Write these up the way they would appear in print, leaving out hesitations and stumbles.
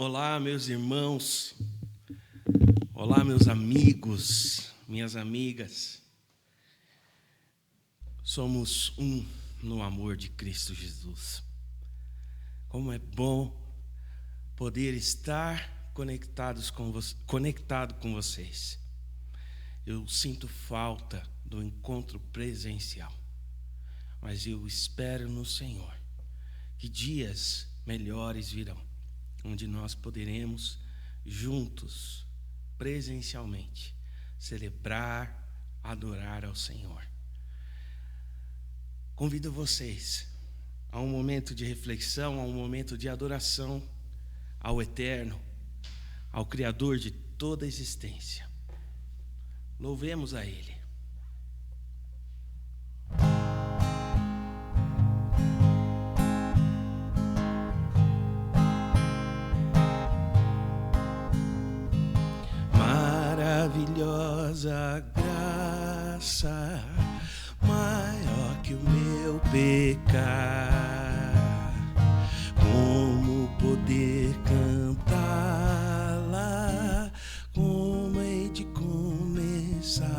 Olá, meus irmãos. Olá, meus amigos, minhas amigas. Somos um no amor de Cristo Jesus. Como é bom poder estar conectado com vocês. Eu sinto falta do encontro presencial, mas eu espero no Senhor que dias melhores virão, onde nós poderemos juntos, presencialmente, celebrar, adorar ao Senhor. Convido vocês a um momento de reflexão, a um momento de adoração ao Eterno, ao Criador de toda a existência. Louvemos a Ele. Maravilhosa graça, maior que o meu pecar, como poder cantá-la, como hei de começar,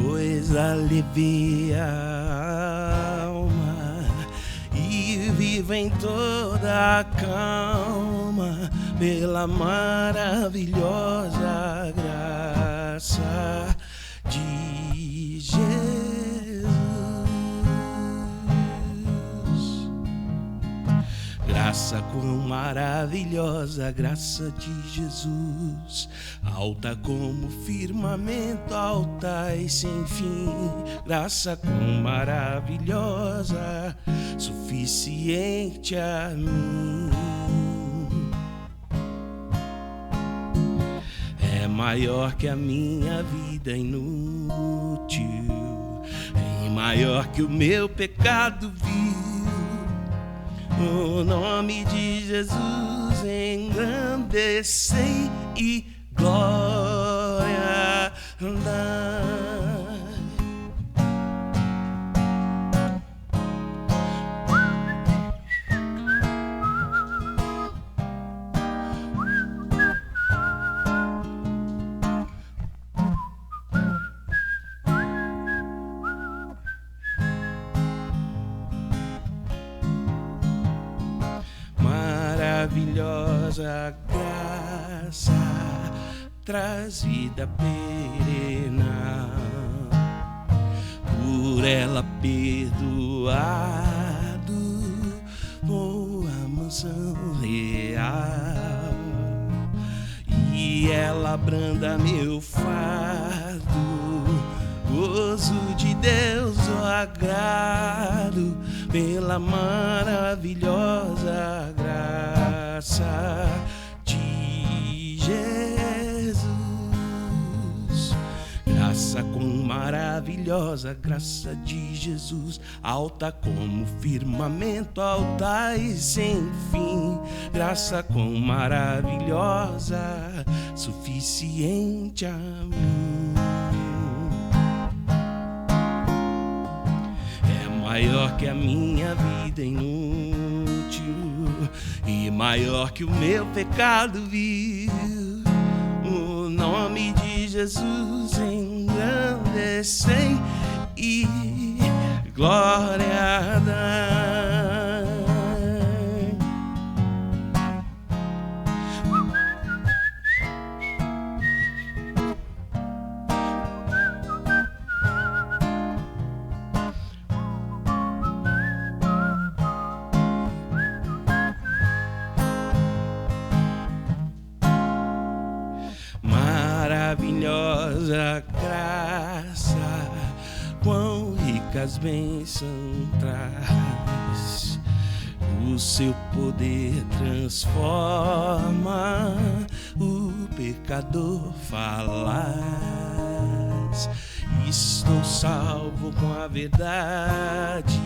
pois alivia a alma e vive em toda a calma, pela maravilhosa graça de Jesus. Graça quão maravilhosa, graça de Jesus, alta como firmamento, alta e sem fim. Graça quão maravilhosa, suficiente a mim. É maior que a minha vida inútil, é maior que o meu pecado vil. O nome de Jesus engrandecei e glória dai. Maravilhosa graça traz vida perena, por ela perdoado vou à mansão real, e ela branda meu fardo, gozo de Deus o agrado, pela maravilhosa graça de Jesus. Graça com maravilhosa graça de Jesus, alta como firmamento, alta e sem fim. Graça com maravilhosa, suficiente a mim. Maior que a minha vida inútil, e maior que o meu pecado vil. O nome de Jesus engrandecei e glória dai. Maravilhosa graça, quão ricas bênçãos traz. O seu poder transforma o pecador falaz. Estou salvo com a verdade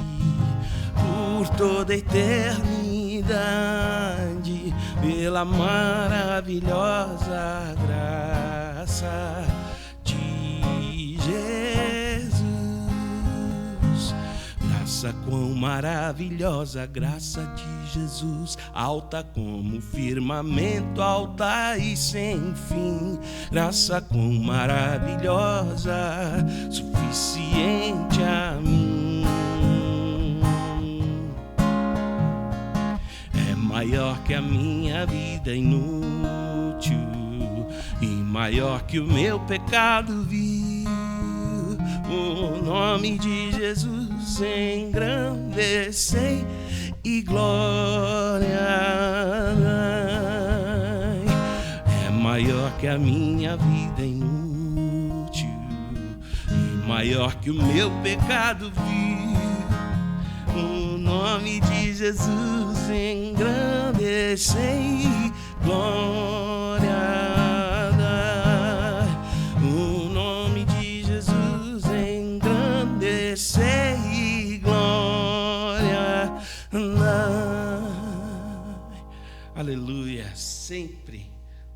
por toda a eternidade, pela maravilhosa graça de Jesus. Nossa, quão maravilhosa a graça de Jesus, alta como o firmamento, alta e sem fim. Graça quão maravilhosa, suficiente a mim. É maior que a minha vida inútil e maior que o meu pecado vil. O nome de Jesus engrandecei e glória. É maior que a minha vida inútil e maior que o meu pecado vil. O nome de Jesus engrandecei e glória. Sei glória, aleluia, sempre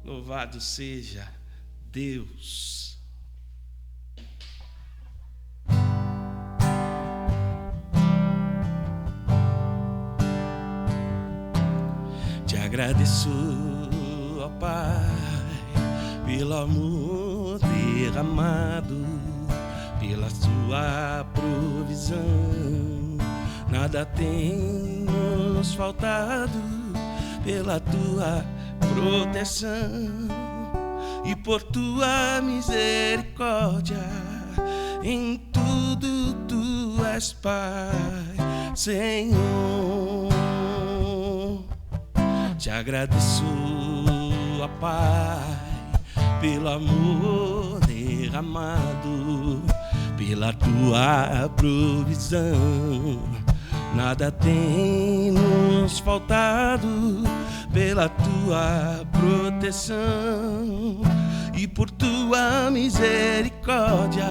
louvado seja Deus. Te agradeço, ó Pai, pelo amor derramado, pela sua provisão. Nada tem nos faltado, pela tua proteção e por tua misericórdia. Em tudo tu és Pai, Senhor. Te agradeço, ó Pai, pelo amor derramado, pela tua provisão. Nada tem nos faltado, pela tua proteção e por tua misericórdia.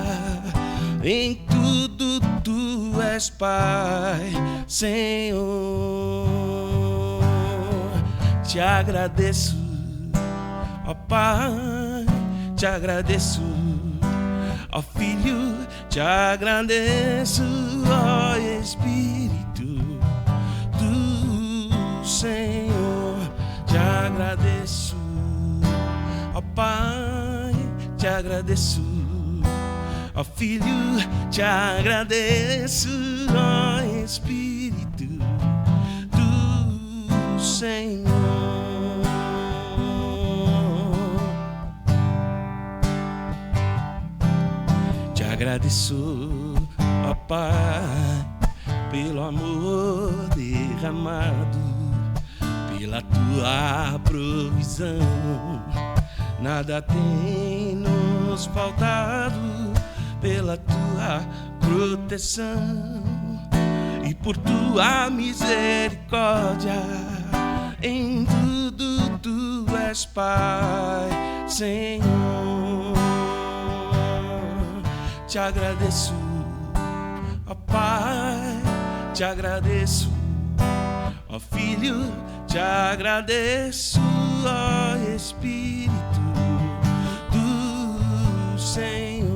Em tudo tu és Pai, Senhor. Te agradeço, ó Pai, te agradeço, ó Filho, te agradeço, ó Espírito do Senhor. Te agradeço, ó Pai, te agradeço, ó Filho, te agradeço, ó Espírito do Senhor. Te agradeço, ó Pai, pelo amor derramado, pela tua provisão. Nada tem nos faltado, pela tua proteção e por tua misericórdia. Em tudo tu és Pai, Senhor. Te agradeço, ó Pai, te agradeço, ó Filho, te agradeço, ó Espírito do Senhor.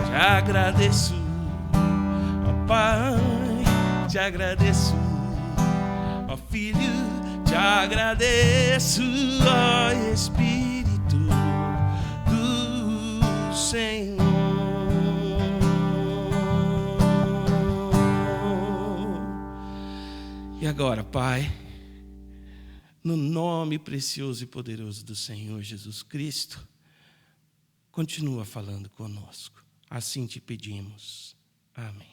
Te agradeço, ó Pai, te agradeço, ó Filho, te agradeço, ó Espírito do Senhor. E agora, Pai, no nome precioso e poderoso do Senhor Jesus Cristo, continua falando conosco. Assim te pedimos. Amém.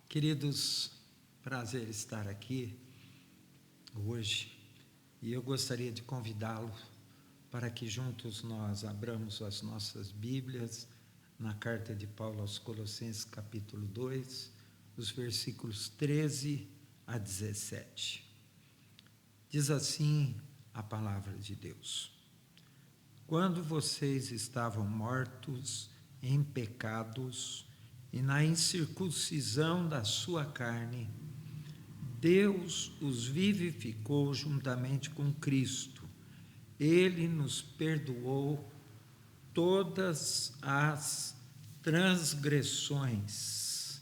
Queridos, prazer estar aqui hoje e eu gostaria de convidá-lo para que juntos nós abramos as nossas Bíblias na carta de Paulo aos Colossenses, capítulo 2, os versículos 13 a 17. Diz assim a palavra de Deus: quando vocês estavam mortos em pecados e na incircuncisão da sua carne, Deus os vivificou juntamente com Cristo. Ele nos perdoou todas as transgressões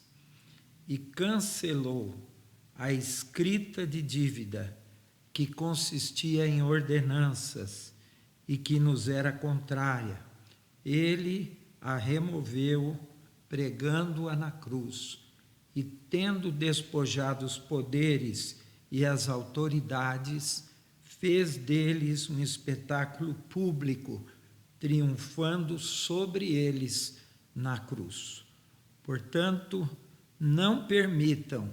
e cancelou a escrita de dívida que consistia em ordenanças e que nos era contrária. Ele a removeu, pregando-a na cruz, e tendo despojado os poderes e as autoridades, fez deles um espetáculo público, triunfando sobre eles na cruz. Portanto, não permitam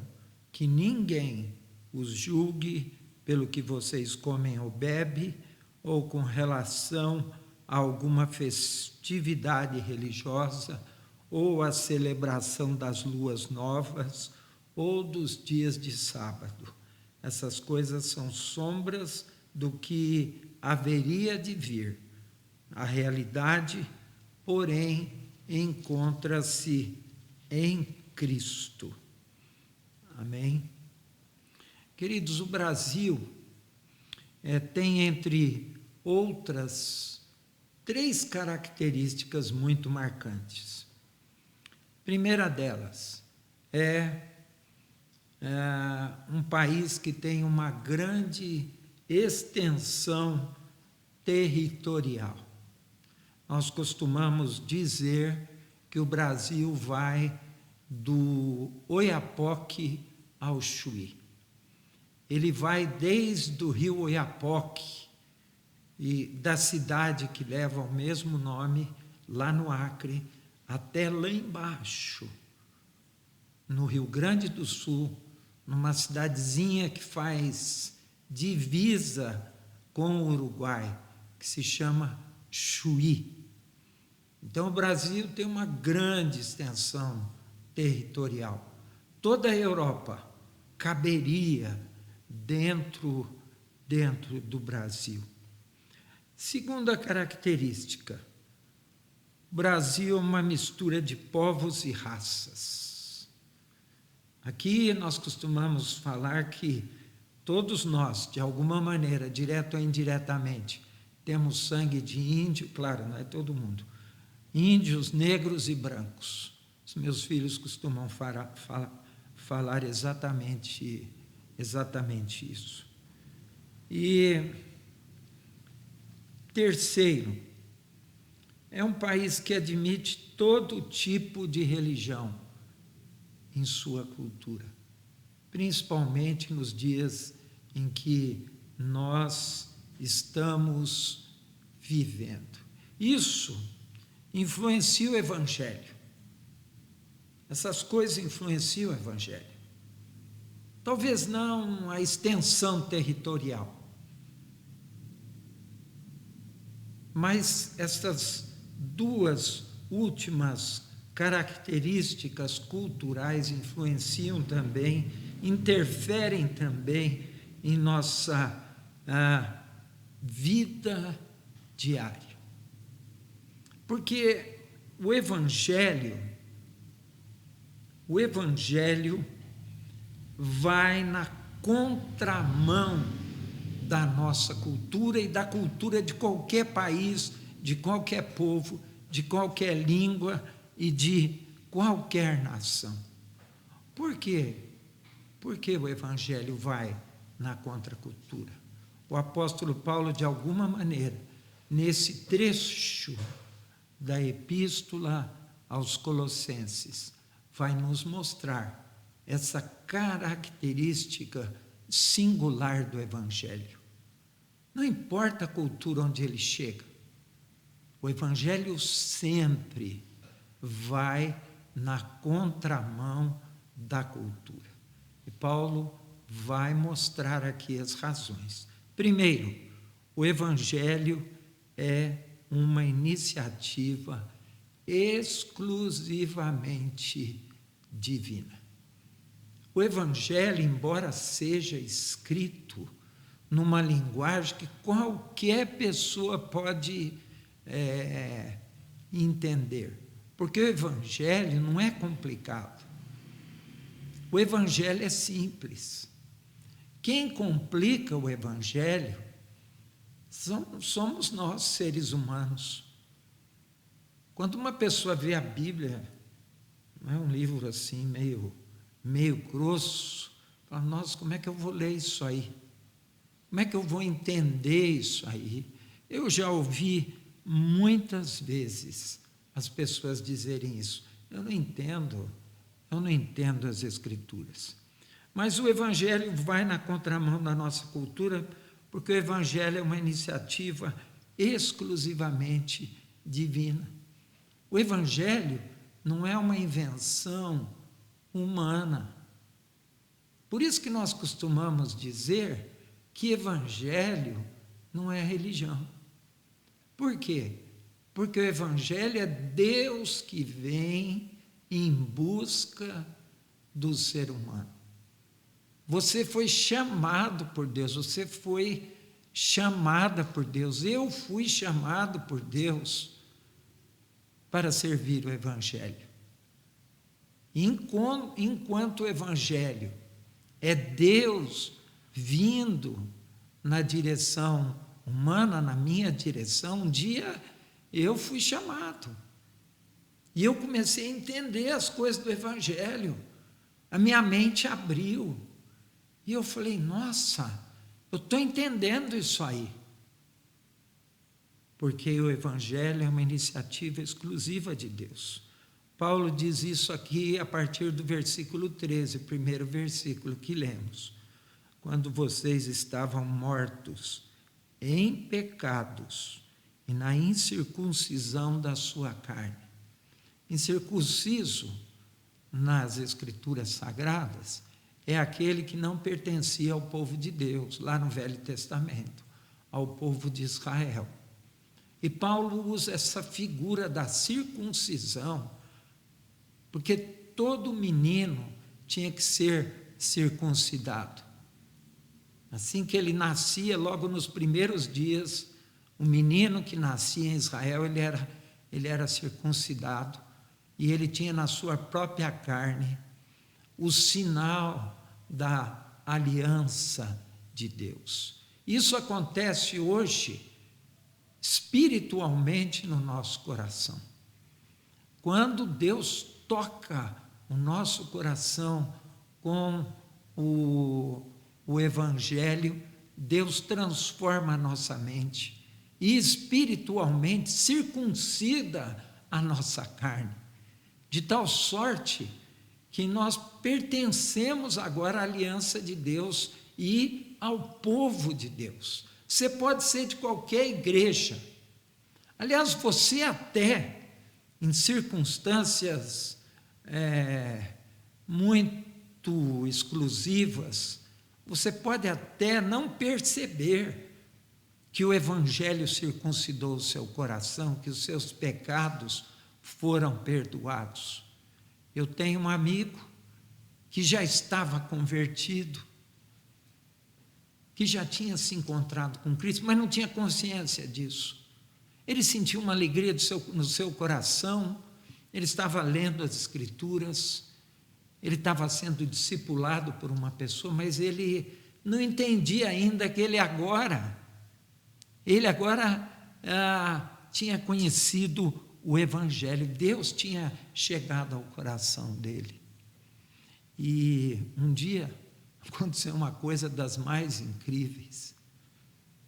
que ninguém os julgue pelo que vocês comem ou bebem, ou com relação a alguma festividade religiosa, ou a celebração das luas novas, ou dos dias de sábado. Essas coisas são sombras do que haveria de vir. A realidade, porém, encontra-se em Cristo. Amém? Queridos, o Brasil tem, entre outras, 3 características muito marcantes. Primeira delas é um país que tem uma grande extensão territorial. Nós costumamos dizer que o Brasil vai do Oiapoque ao Chuí. Ele vai desde o rio Oiapoque e da cidade que leva o mesmo nome, lá no Acre, até lá embaixo, no Rio Grande do Sul, numa cidadezinha que faz divisa com o Uruguai, que se chama Chuí. Então, o Brasil tem uma grande extensão territorial. Toda a Europa caberia dentro do Brasil. Segunda característica, o Brasil é uma mistura de povos e raças. Aqui nós costumamos falar que todos nós, de alguma maneira, direto ou indiretamente, temos sangue de índio, claro, não é todo mundo, índios, negros e brancos. Os meus filhos costumam falar exatamente isso. E terceiro, é um país que admite todo tipo de religião em sua cultura, principalmente nos dias em que nós estamos vivendo. Isso influencia o Evangelho. Essas coisas influenciam o Evangelho. Talvez não a extensão territorial, mas essas 2 últimas características culturais influenciam também, interferem também em nossa vida diária. Porque o Evangelho vai na contramão da nossa cultura e da cultura de qualquer país, de qualquer povo, de qualquer língua e de qualquer nação. Por quê? Porque o Evangelho vai na contracultura. O apóstolo Paulo, de alguma maneira, nesse trecho da epístola aos Colossenses, vai nos mostrar essa característica singular do Evangelho. Não importa a cultura onde ele chega, o Evangelho sempre vai na contramão da cultura. E Paulo vai mostrar aqui as razões. Primeiro, o Evangelho é uma iniciativa exclusivamente divina. O Evangelho, embora seja escrito numa linguagem que qualquer pessoa pode entender. Porque o Evangelho não é complicado. O Evangelho é simples. Quem complica o Evangelho somos nós, seres humanos. Quando uma pessoa vê a Bíblia, não é um livro assim, meio grosso, fala, nossa, como é que eu vou ler isso aí? Como é que eu vou entender isso aí? Eu já ouvi muitas vezes as pessoas dizerem isso. Eu não entendo as Escrituras. Mas o Evangelho vai na contramão da nossa cultura, porque o Evangelho é uma iniciativa exclusivamente divina. O Evangelho não é uma invenção humana. Por isso que nós costumamos dizer que Evangelho não é religião. Por quê? Porque o Evangelho é Deus que vem em busca do ser humano. Você foi chamado por Deus, você foi chamada por Deus, eu fui chamado por Deus para servir o Evangelho. Enquanto o Evangelho é Deus vindo na direção humana, na minha direção, um dia eu fui chamado. E eu comecei a entender as coisas do Evangelho. A minha mente abriu. E eu falei, nossa, eu estou entendendo isso aí. Porque o Evangelho é uma iniciativa exclusiva de Deus. Paulo diz isso aqui a partir do versículo 13, primeiro versículo que lemos. Quando vocês estavam mortos em pecados e na incircuncisão da sua carne. Incircunciso, nas Escrituras Sagradas, é aquele que não pertencia ao povo de Deus, lá no Velho Testamento, ao povo de Israel. E Paulo usa essa figura da circuncisão, porque todo menino tinha que ser circuncidado. Assim que ele nascia, logo nos primeiros dias, o menino que nascia em Israel, ele era circuncidado, e ele tinha na sua própria carne o sinal da aliança de Deus. Isso acontece hoje, espiritualmente, no nosso coração. Quando Deus toca o nosso coração com o Evangelho, Deus transforma a nossa mente e espiritualmente circuncida a nossa carne, de tal sorte que nós pertencemos agora à aliança de Deus e ao povo de Deus. Você pode ser de qualquer igreja. Aliás, você até, em circunstâncias muito exclusivas, você pode até não perceber que o Evangelho circuncidou o seu coração, que os seus pecados foram perdoados. Eu tenho um amigo que já estava convertido, que já tinha se encontrado com Cristo, mas não tinha consciência disso. Ele sentiu uma alegria no seu coração, ele estava lendo as Escrituras, ele estava sendo discipulado por uma pessoa, mas ele não entendia ainda que ele agora tinha conhecido o Evangelho, Deus tinha chegado ao coração dele. E um dia aconteceu uma coisa das mais incríveis.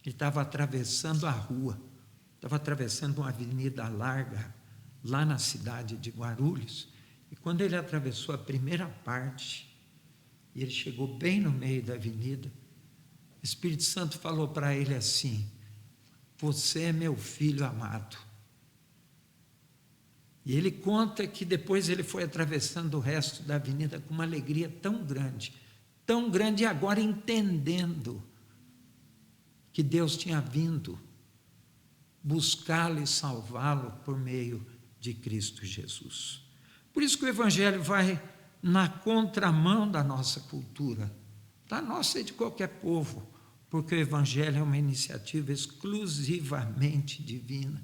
Ele estava atravessando a rua, estava atravessando uma avenida larga, lá na cidade de Guarulhos, e quando ele atravessou a primeira parte, e ele chegou bem no meio da avenida, o Espírito Santo falou para ele assim: você é meu filho amado. E ele conta que depois ele foi atravessando o resto da avenida com uma alegria tão grande, e agora entendendo que Deus tinha vindo buscá-lo e salvá-lo por meio de Cristo Jesus. Por isso que o Evangelho vai na contramão da nossa cultura, da nossa e de qualquer povo, porque o Evangelho é uma iniciativa exclusivamente divina.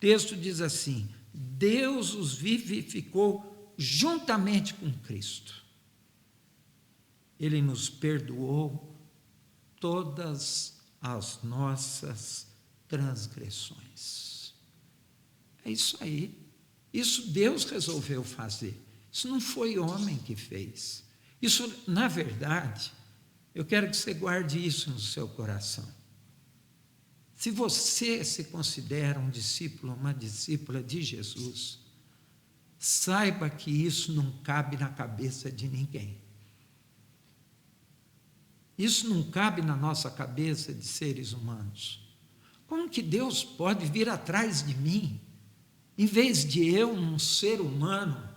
texto diz assim: Deus os vivificou juntamente com Cristo. Ele nos perdoou todas as nossas transgressões. É isso aí. Isso Deus resolveu fazer. Isso não foi homem que fez. Isso, na verdade, eu quero que você guarde isso no seu coração. Se você se considera um discípulo, uma discípula de Jesus, saiba que isso não cabe na cabeça de ninguém. Isso não cabe na nossa cabeça de seres humanos. Como que Deus pode vir atrás de mim, em vez de eu, um ser humano,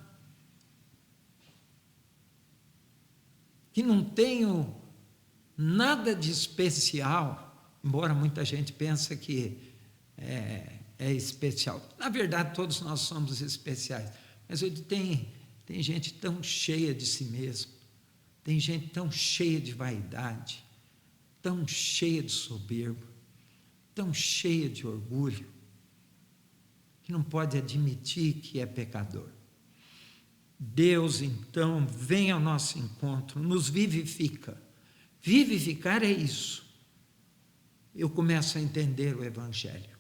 que não tenho nada de especial, embora muita gente pense que é especial. Na verdade, todos nós somos especiais. Mas tem gente tão cheia de si mesma, tem gente tão cheia de vaidade, tão cheia de soberba, tão cheia de orgulho, que não pode admitir que é pecador. Deus, então, vem ao nosso encontro, nos vivifica. Vivificar é isso. Eu começo a entender o Evangelho.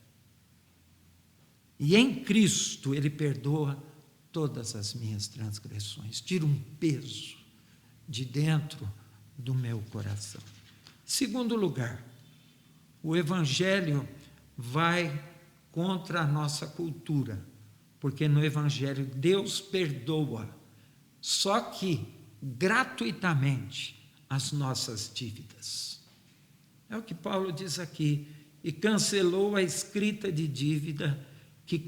E em Cristo Ele perdoa todas as minhas transgressões, tira um peso de dentro do meu coração. Segundo lugar, o Evangelho vai contra a nossa cultura, porque no Evangelho Deus perdoa, só que gratuitamente, as nossas dívidas. É o que Paulo diz aqui: e cancelou a escrita de dívida que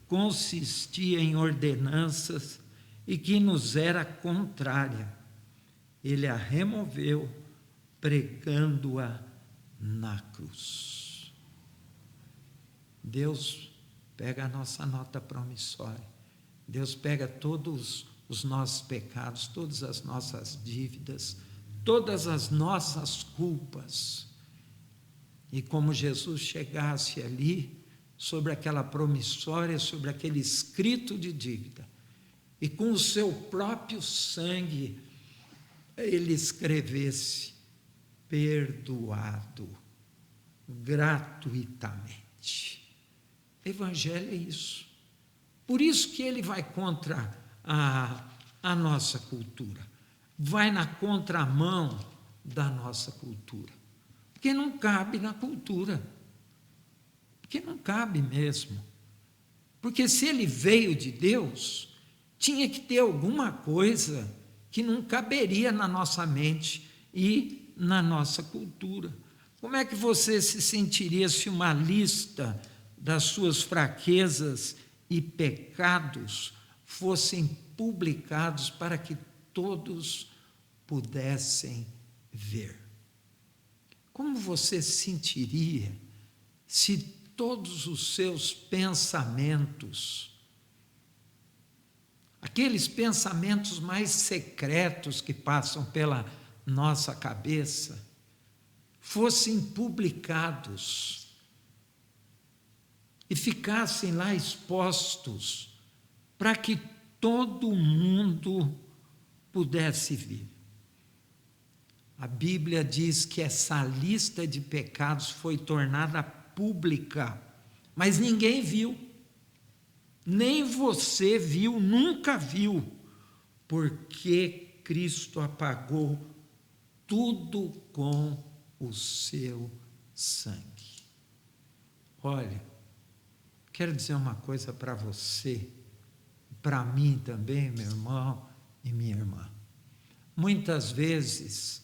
consistia em ordenanças e que nos era contrária. Ele a removeu, pregando-a na cruz. Deus pega a nossa nota promissória, Deus pega todos os nossos pecados, todas as nossas dívidas, todas as nossas culpas, e como Jesus chegasse ali, sobre aquela promissória, sobre aquele escrito de dívida, e com o seu próprio sangue, ele escrevesse: perdoado, gratuitamente. Evangelho é isso. Por isso que ele vai contra a nossa cultura, vai na contramão da nossa cultura, porque não cabe na cultura, porque não cabe mesmo, porque se ele veio de Deus, tinha que ter alguma coisa que não caberia na nossa mente e na nossa cultura. Como é que você se sentiria se uma lista das suas fraquezas e pecados fossem publicados para que todos pudessem ver? Como você se sentiria se todos os seus pensamentos, aqueles pensamentos mais secretos que passam pela nossa cabeça, fossem publicados e ficassem lá expostos para que todo mundo pudesse ver? A Bíblia diz que essa lista de pecados foi tornada pública, mas ninguém viu, nem você viu, nunca viu, porque Cristo apagou tudo com o seu sangue. Olha, quero dizer uma coisa para você, para mim também, meu irmão e minha irmã. Muitas vezes,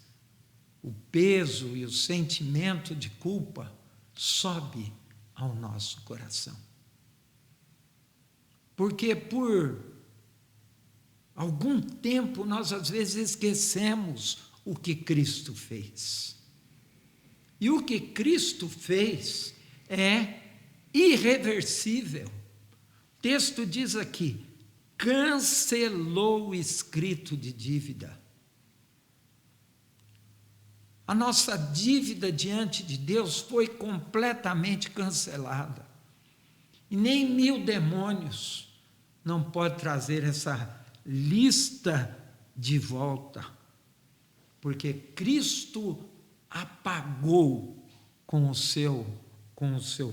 o peso e o sentimento de culpa sobe ao nosso coração. Porque por algum tempo nós às vezes esquecemos o que Cristo fez. E o que Cristo fez é irreversível. O texto diz aqui: cancelou o escrito de dívida. A nossa dívida diante de Deus foi completamente cancelada. e nem 1000 demônios não pode trazer essa lista de volta, porque Cristo apagou com o seu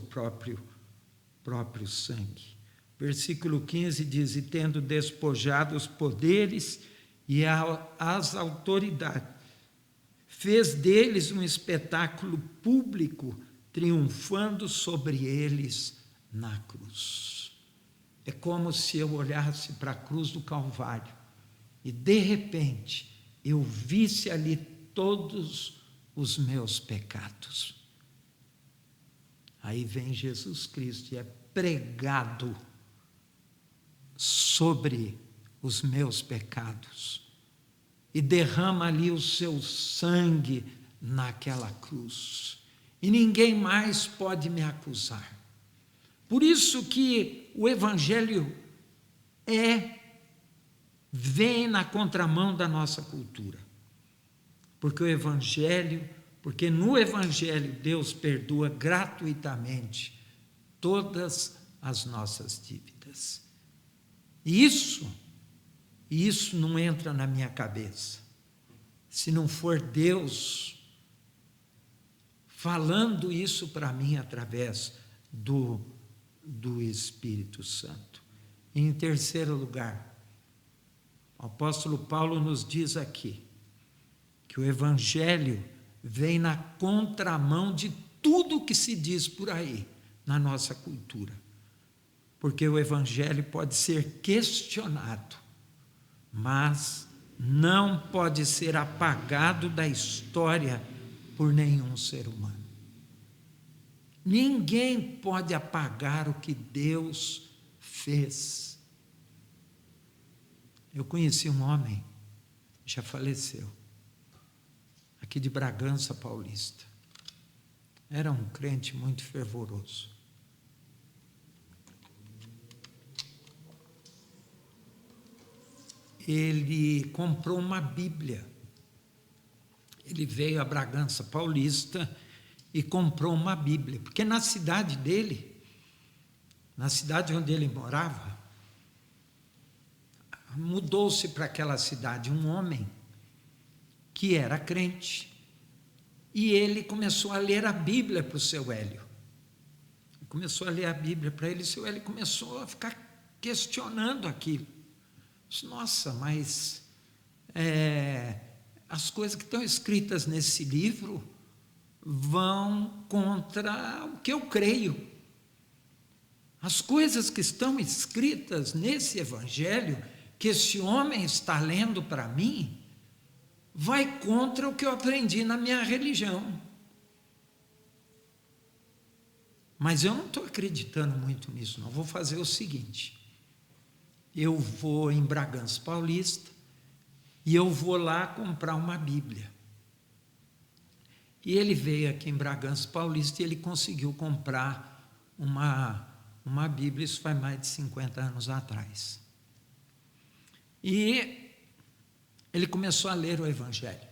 próprio sangue. Versículo 15 diz: e tendo despojado os poderes e as autoridades, fez deles um espetáculo público, triunfando sobre eles na cruz. É como se eu olhasse para a cruz do Calvário e, de repente, eu visse ali todos os meus pecados. Aí vem Jesus Cristo e é pregado sobre os meus pecados e derrama ali o seu sangue naquela cruz. E ninguém mais pode me acusar. Por isso que o Evangelho vem na contramão da nossa cultura. Porque no Evangelho Deus perdoa gratuitamente todas as nossas dívidas. E isso não entra na minha cabeça. Se não for Deus falando isso para mim através do Espírito Santo. E em terceiro lugar, o apóstolo Paulo nos diz aqui que o Evangelho vem na contramão de tudo que se diz por aí na nossa cultura. Porque o Evangelho pode ser questionado, mas não pode ser apagado da história por nenhum ser humano. Ninguém pode apagar o que Deus fez. Eu conheci um homem, já faleceu, aqui de Bragança Paulista. Era um crente muito fervoroso. Ele comprou uma Bíblia. Ele veio a Bragança Paulista e comprou uma Bíblia, porque na cidade dele, na cidade onde ele morava, mudou-se para aquela cidade um homem que era crente, e ele começou a ler a Bíblia para o seu Hélio. Começou a ler a Bíblia para ele, e o seu Hélio começou a ficar questionando aquilo. Nossa, mas as coisas que estão escritas nesse livro vão contra o que eu creio. As coisas que estão escritas nesse Evangelho, que esse homem está lendo para mim, vai contra o que eu aprendi na minha religião. Mas eu não estou acreditando muito nisso, não. Vou fazer o seguinte: eu vou em Bragança Paulista e eu vou lá comprar uma Bíblia. E ele veio aqui em Bragança Paulista e ele conseguiu comprar uma Bíblia, isso faz mais de 50 anos atrás. E ele começou a ler o Evangelho.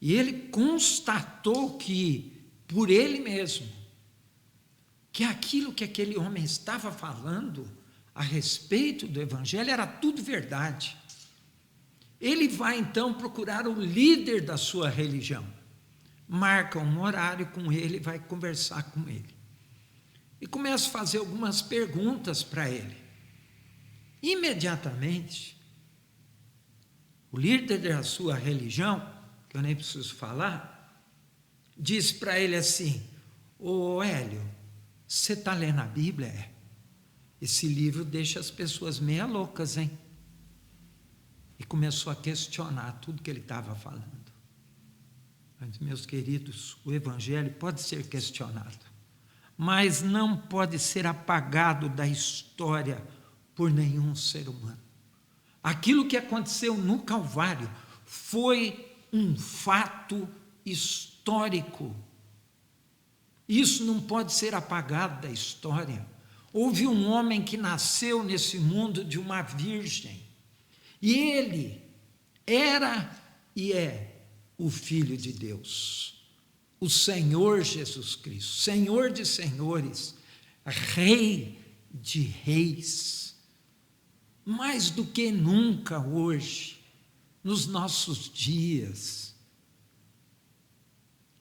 E ele constatou que, por ele mesmo, que aquilo que aquele homem estava falando a respeito do Evangelho era tudo verdade. Ele vai então procurar o líder da sua religião, marca um horário com ele, vai conversar com ele e começa a fazer algumas perguntas para ele. Imediatamente, o líder da sua religião, que eu nem preciso falar, diz para ele assim: ô Hélio, você está lendo a Bíblia? Esse livro deixa as pessoas meia loucas, hein? E começou a questionar tudo que ele estava falando. Mas, meus queridos, o Evangelho pode ser questionado, mas não pode ser apagado da história por nenhum ser humano. Aquilo que aconteceu no Calvário foi um fato histórico. Isso não pode ser apagado da história. Houve um homem que nasceu nesse mundo de uma virgem, e ele era e é o Filho de Deus, o Senhor Jesus Cristo, Senhor de senhores, Rei de reis, mais do que nunca hoje, nos nossos dias.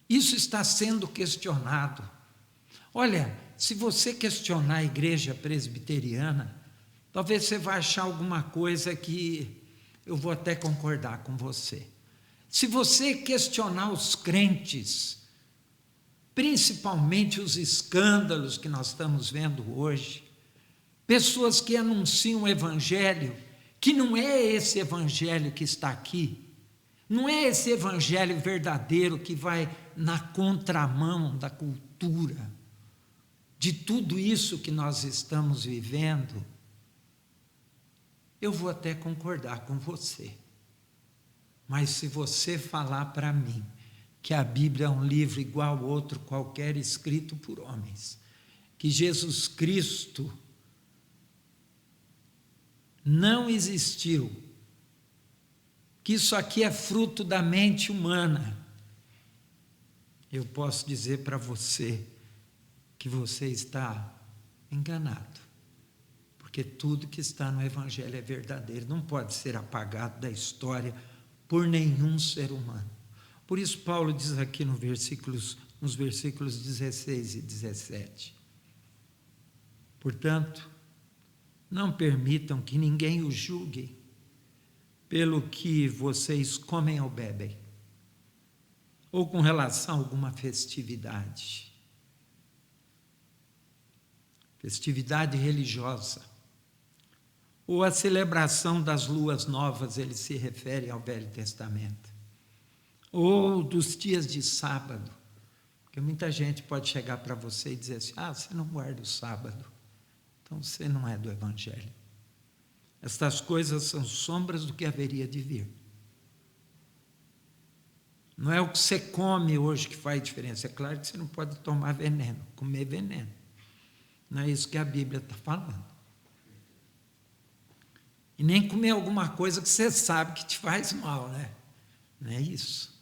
Isso está sendo questionado. Olha, se você questionar a igreja presbiteriana, talvez você vá achar alguma coisa que eu vou até concordar com você. Se você questionar os crentes, principalmente os escândalos que nós estamos vendo hoje, pessoas que anunciam o evangelho, que não é esse evangelho que está aqui, não é esse evangelho verdadeiro que vai na contramão da cultura, de tudo isso que nós estamos vivendo, eu vou até concordar com você. Mas se você falar para mim que a Bíblia é um livro igual a outro qualquer escrito por homens, que Jesus Cristo não existiu, que isso aqui é fruto da mente humana, eu posso dizer para você que você está enganado, porque tudo que está no Evangelho é verdadeiro, não pode ser apagado da história por nenhum ser humano. Por isso Paulo diz aqui nos versículos 16 e 17, portanto, não permitam que ninguém os julgue pelo que vocês comem ou bebem, ou com relação a alguma festividade religiosa, ou a celebração das luas novas, ele se refere ao Velho Testamento, ou dos dias de sábado, porque muita gente pode chegar para você e dizer assim, você não guarda o sábado, então você não é do Evangelho. Estas coisas são sombras do que haveria de vir. Não é o que você come hoje que faz diferença. É claro que você não pode tomar veneno, comer veneno. Não é isso que a Bíblia está falando. E nem comer alguma coisa que você sabe que te faz mal, né? Não é isso.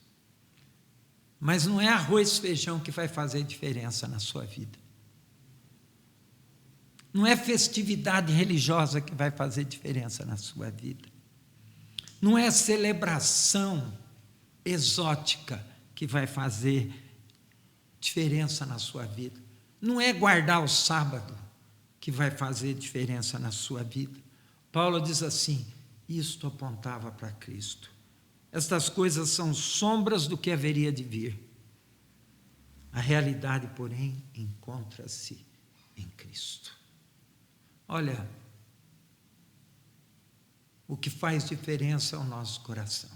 Mas não é arroz e feijão que vai fazer diferença na sua vida. Não é festividade religiosa que vai fazer diferença na sua vida. Não é celebração exótica que vai fazer diferença na sua vida. Não é guardar o sábado que vai fazer diferença na sua vida. Paulo diz assim, isto apontava para Cristo. Estas coisas são sombras do que haveria de vir. A realidade, porém, encontra-se em Cristo. Olha, o que faz diferença é o nosso coração.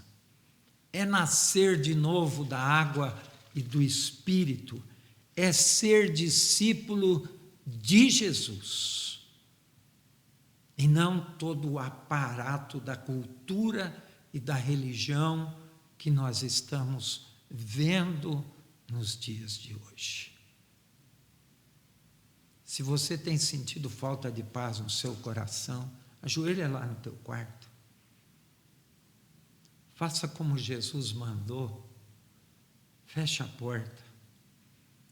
É nascer de novo da água e do Espírito, é ser discípulo de Jesus, e não todo o aparato da cultura e da religião que nós estamos vendo nos dias de hoje. Se você tem sentido falta de paz no seu coração, ajoelha lá no teu quarto. Faça como Jesus mandou. Feche a porta.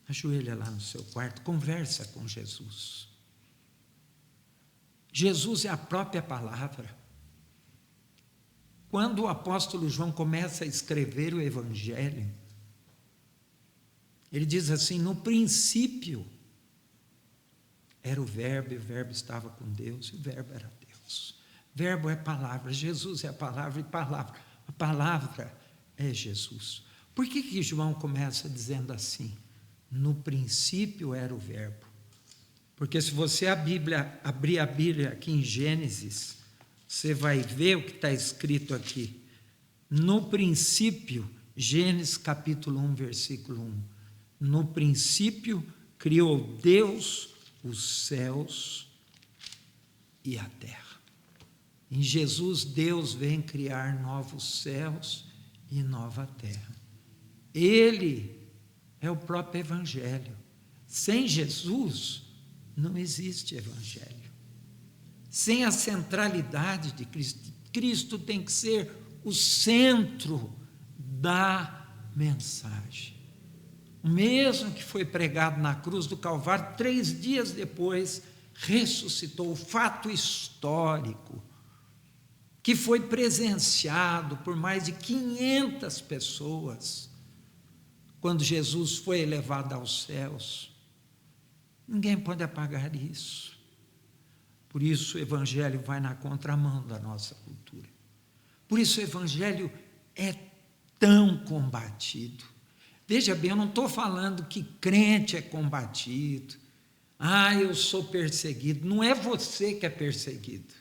Ajoelha lá no seu quarto. Conversa com Jesus. Jesus é a própria palavra. Quando o apóstolo João começa a escrever o Evangelho, ele diz assim, no princípio era o Verbo, e o Verbo estava com Deus, e o Verbo era Deus. Verbo é palavra, Jesus é a palavra, e a palavra é Jesus. Por que João começa dizendo assim? No princípio era o Verbo. Porque se você abrir a Bíblia aqui em Gênesis, você vai ver o que está escrito aqui. No princípio, Gênesis capítulo 1, versículo 1. No princípio criou Deus os céus e a terra. Em Jesus, Deus vem criar novos céus e nova terra. Ele é o próprio Evangelho. Sem Jesus, não existe Evangelho. Sem a centralidade de Cristo, Cristo tem que ser o centro da mensagem. o mesmo que foi pregado na cruz do Calvário, 3 dias depois ressuscitou. O fato histórico que foi presenciado por mais de 500 pessoas quando Jesus foi elevado aos céus. Ninguém pode apagar isso. Por isso o Evangelho vai na contramão da nossa cultura. Por isso o Evangelho é tão combatido. Veja bem, eu não estou falando que crente é combatido. Eu sou perseguido. Não é você que é perseguido.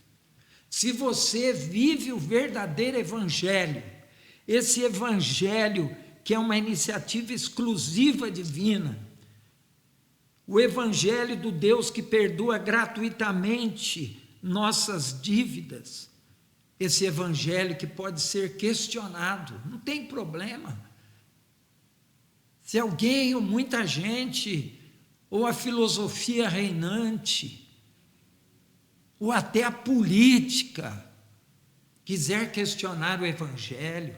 Se você vive o verdadeiro Evangelho, esse Evangelho que é uma iniciativa exclusiva divina, o Evangelho do Deus que perdoa gratuitamente nossas dívidas, esse Evangelho que pode ser questionado, não tem problema. Se alguém ou muita gente, ou a filosofia reinante, ou até a política, quiser questionar o Evangelho,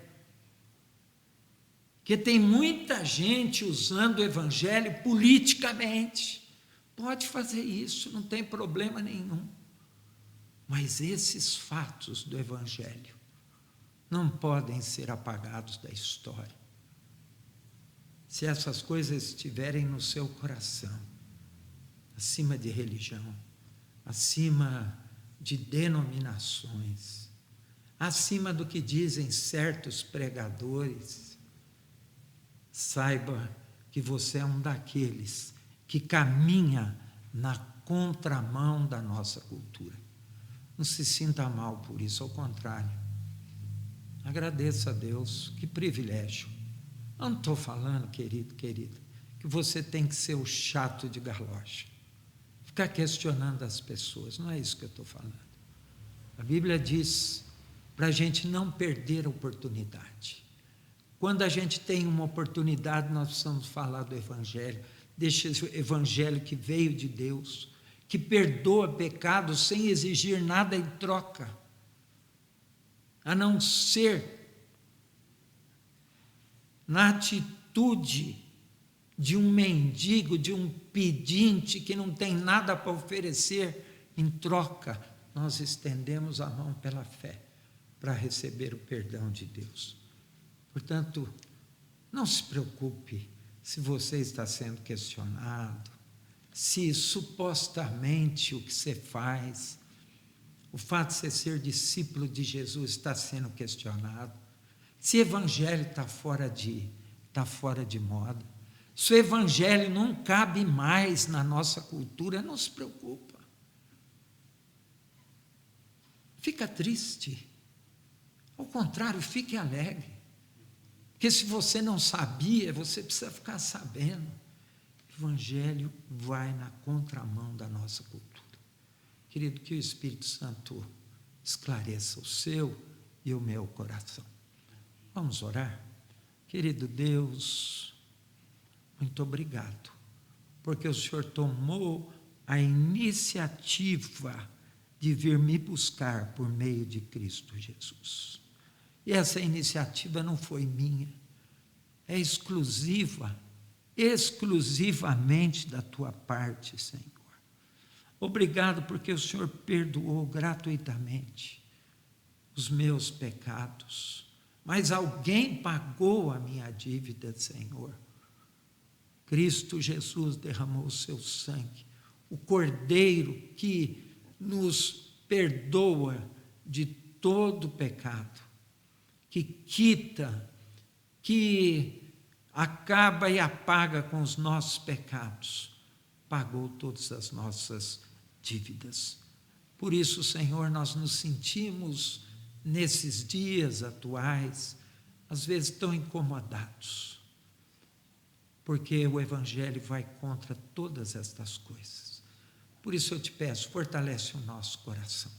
porque tem muita gente usando o Evangelho politicamente, pode fazer isso, não tem problema nenhum. Mas esses fatos do Evangelho não podem ser apagados da história. Se essas coisas estiverem no seu coração, acima de religião, acima de denominações, acima do que dizem certos pregadores, saiba que você é um daqueles que caminha na contramão da nossa cultura. Não se sinta mal por isso, ao contrário. Agradeça a Deus, que privilégio. Eu não estou falando, querido, querida, que você tem que ser o chato de galocha, ficar questionando as pessoas, não é isso que eu estou falando. A Bíblia diz para a gente não perder a oportunidade. Quando a gente tem uma oportunidade, nós precisamos falar do Evangelho, desse Evangelho que veio de Deus, que perdoa pecados sem exigir nada em troca, a não ser na atitude de um mendigo, de um pedinte que não tem nada para oferecer em troca. Nós estendemos a mão pela fé para receber o perdão de Deus. Portanto, não se preocupe se você está sendo questionado, se supostamente o que você faz, o fato de você ser discípulo de Jesus está sendo questionado, se o Evangelho está fora de moda, se o Evangelho não cabe mais na nossa cultura, não se preocupa. Fica triste. Ao contrário, fique alegre. Porque se você não sabia, você precisa ficar sabendo. O Evangelho vai na contramão da nossa cultura. Querido, que o Espírito Santo esclareça o seu e o meu coração. Vamos orar? Querido Deus, muito obrigado, porque o Senhor tomou a iniciativa de vir me buscar por meio de Cristo Jesus. E essa iniciativa não foi minha, é exclusivamente da tua parte, Senhor. Obrigado porque o Senhor perdoou gratuitamente os meus pecados, mas alguém pagou a minha dívida, Senhor. Cristo Jesus derramou o seu sangue, o Cordeiro que nos perdoa de todo pecado, que quita, que acaba e apaga com os nossos pecados, pagou todas as nossas dívidas. Por isso, Senhor, nós nos sentimos nesses dias atuais, às vezes tão incomodados, porque o Evangelho vai contra todas estas coisas. Por isso eu te peço, fortalece o nosso coração.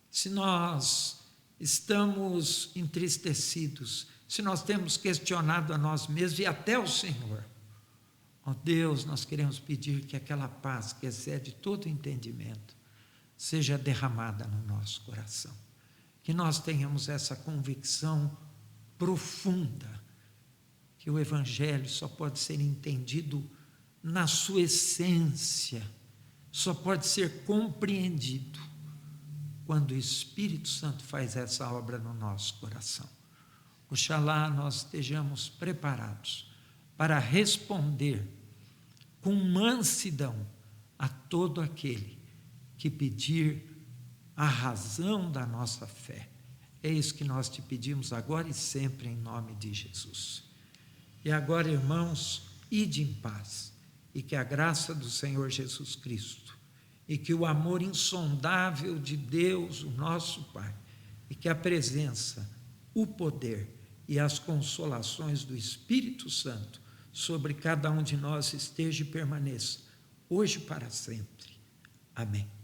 Se nós estamos entristecidos, se nós temos questionado a nós mesmos e até o Senhor, ó Deus, nós queremos pedir que aquela paz que excede todo entendimento seja derramada no nosso coração. Que nós tenhamos essa convicção profunda, que que o Evangelho só pode ser entendido na sua essência, só pode ser compreendido quando o Espírito Santo faz essa obra no nosso coração. Oxalá nós estejamos preparados para responder com mansidão a todo aquele que pedir a razão da nossa fé. É isso que nós te pedimos agora e sempre, em nome de Jesus. E agora, irmãos, ide em paz, e que a graça do Senhor Jesus Cristo, e que o amor insondável de Deus, o nosso Pai, e que a presença, o poder e as consolações do Espírito Santo sobre cada um de nós esteja e permaneça, hoje e para sempre. Amém.